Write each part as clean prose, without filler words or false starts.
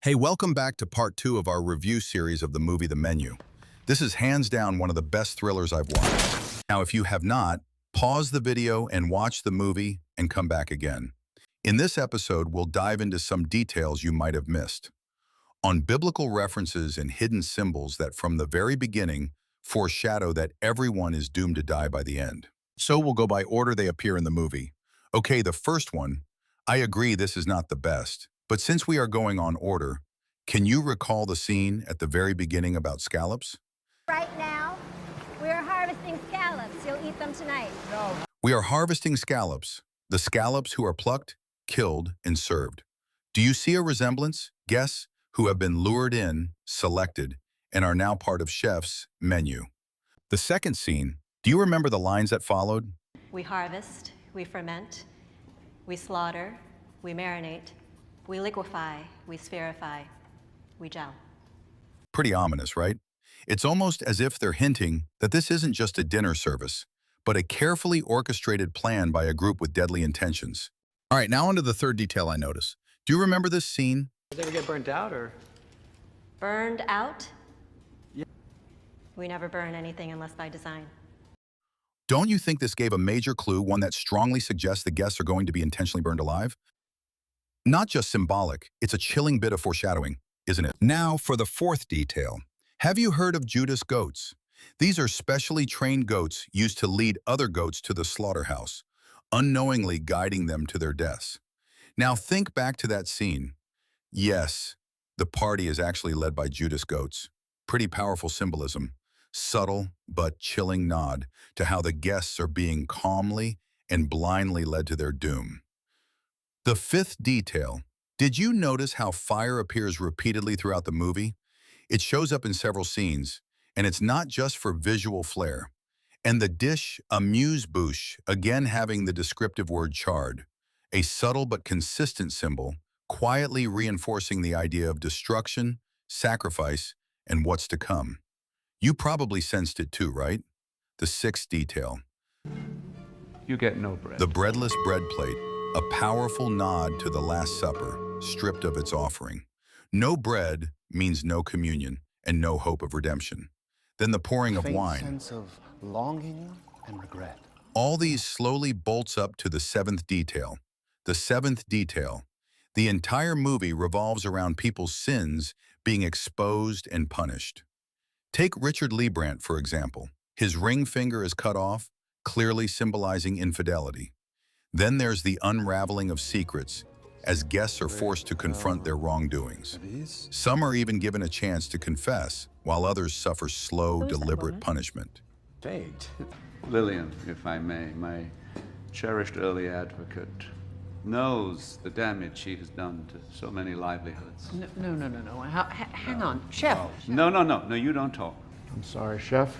Hey, welcome back to part 2 of our review series of the movie The Menu. This is hands down one of the best thrillers I've watched. Now, if you have not, pause the video and watch the movie and come back again. In this episode, we'll dive into some details you might have missed, on biblical references and hidden symbols that from the very beginning foreshadow that everyone is doomed to die by the end. So we'll go by order they appear in the movie. Okay, the first one, I agree this is not the best, but since we are going on order, can you recall the scene at the very beginning about scallops? Right now, we are harvesting scallops. You'll eat them tonight. No. We are harvesting scallops, the scallops who are plucked, killed, and served. Do you see a resemblance? Guests who have been lured in, selected, and are now part of chef's menu. The second scene, do you remember the lines that followed? We harvest, we ferment, we slaughter, we marinate, we liquefy, we spherify, we gel. Pretty ominous, right? It's almost as if they're hinting that this isn't just a dinner service, but a carefully orchestrated plan by a group with deadly intentions. All right, now on to the third detail I notice. Do you remember this scene? Does it ever get burnt out, or? Burned out? Yeah. We never burn anything unless by design. Don't you think this gave a major clue, one that strongly suggests the guests are going to be intentionally burned alive? Not just symbolic, it's a chilling bit of foreshadowing, isn't it? Now for the fourth detail. Have you heard of Judas goats? These are specially trained goats used to lead other goats to the slaughterhouse, unknowingly guiding them to their deaths. Now think back to that scene. Yes, the party is actually led by Judas goats. Pretty powerful symbolism. Subtle but chilling nod to how the guests are being calmly and blindly led to their doom. The fifth detail. Did you notice how fire appears repeatedly throughout the movie? It shows up in several scenes, and it's not just for visual flair. And the dish amuse-bouche, again having the descriptive word charred, a subtle but consistent symbol, quietly reinforcing the idea of destruction, sacrifice, and what's to come. You probably sensed it too, right? The sixth detail. You get no bread. The breadless bread plate, a powerful nod to the Last Supper, stripped of its offering. No bread means no communion and no hope of redemption. Then the pouring of wine. Sense of longing and regret. All these slowly bolts up to the seventh detail. The seventh detail. The entire movie revolves around people's sins being exposed and punished. Take Richard Liebrandt, for example. His ring finger is cut off, clearly symbolizing infidelity. Then there's the unraveling of secrets, as guests are forced to confront their wrongdoings. Some are even given a chance to confess, while others suffer slow, deliberate punishment. Fate. Lillian, if I may, my cherished early advocate, knows the damage she has done to so many livelihoods. No. Hang on. Chef. No, you don't talk. I'm sorry, Chef.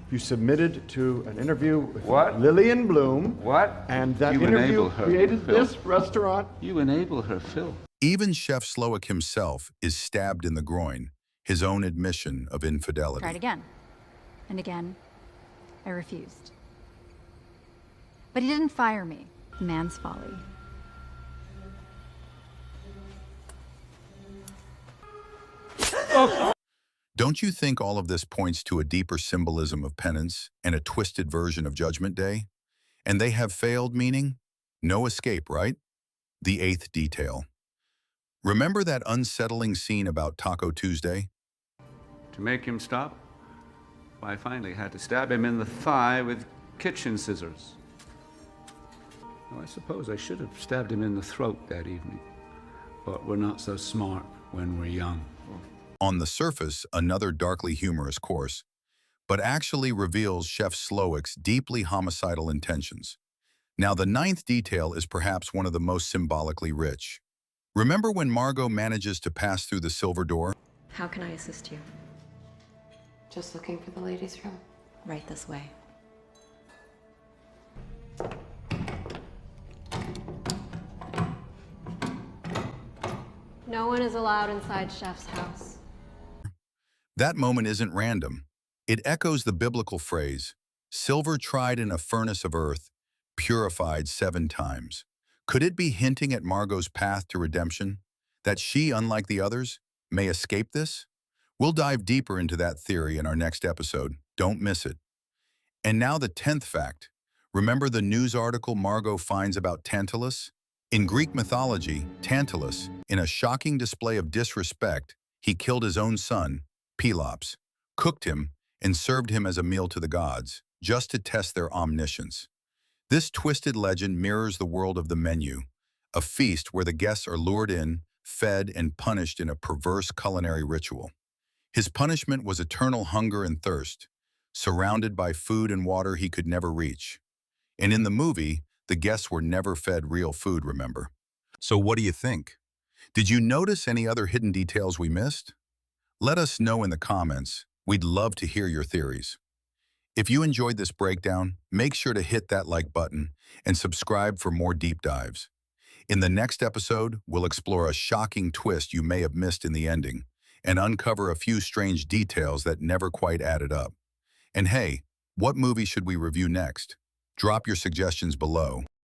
You submitted to an interview with What? Lillian Bloom. What? And that You interview enable her, created Phil. this restaurant. You enable her, Phil. Even Chef Slowick himself is stabbed in the groin, his own admission of infidelity. Tried again. And again. I refused. But he didn't fire me. Man's folly. Don't you think all of this points to a deeper symbolism of penance and a twisted version of Judgment Day? And they have failed, meaning no escape, right? The eighth detail. Remember that unsettling scene about Taco Tuesday? To make him stop, I finally had to stab him in the thigh with kitchen scissors. Well, I suppose I should have stabbed him in the throat that evening. But we're not so smart when we're young. On the surface, another darkly humorous course, but actually reveals Chef Slowick's deeply homicidal intentions. Now, the ninth detail is perhaps one of the most symbolically rich. Remember when Margot manages to pass through the silver door? How can I assist you? Just looking for the ladies' room. Right this way. No one is allowed inside Chef's house. That moment isn't random. It echoes the biblical phrase, silver tried in a furnace of earth, purified 7 times. Could it be hinting at Margot's path to redemption? That she, unlike the others, may escape this? We'll dive deeper into that theory in our next episode. Don't miss it. And now the 10th fact. Remember the news article Margot finds about Tantalus? In Greek mythology, Tantalus, in a shocking display of disrespect, he killed his own son, Pelops, cooked him, and served him as a meal to the gods, just to test their omniscience. This twisted legend mirrors the world of the menu, a feast where the guests are lured in, fed, and punished in a perverse culinary ritual. His punishment was eternal hunger and thirst, surrounded by food and water he could never reach. And in the movie, the guests were never fed real food, remember? So what do you think? Did you notice any other hidden details we missed? Let us know in the comments. We'd love to hear your theories. If you enjoyed this breakdown, make sure to hit that like button and subscribe for more deep dives. In the next episode, we'll explore a shocking twist you may have missed in the ending and uncover a few strange details that never quite added up. And hey, what movie should we review next? Drop your suggestions below.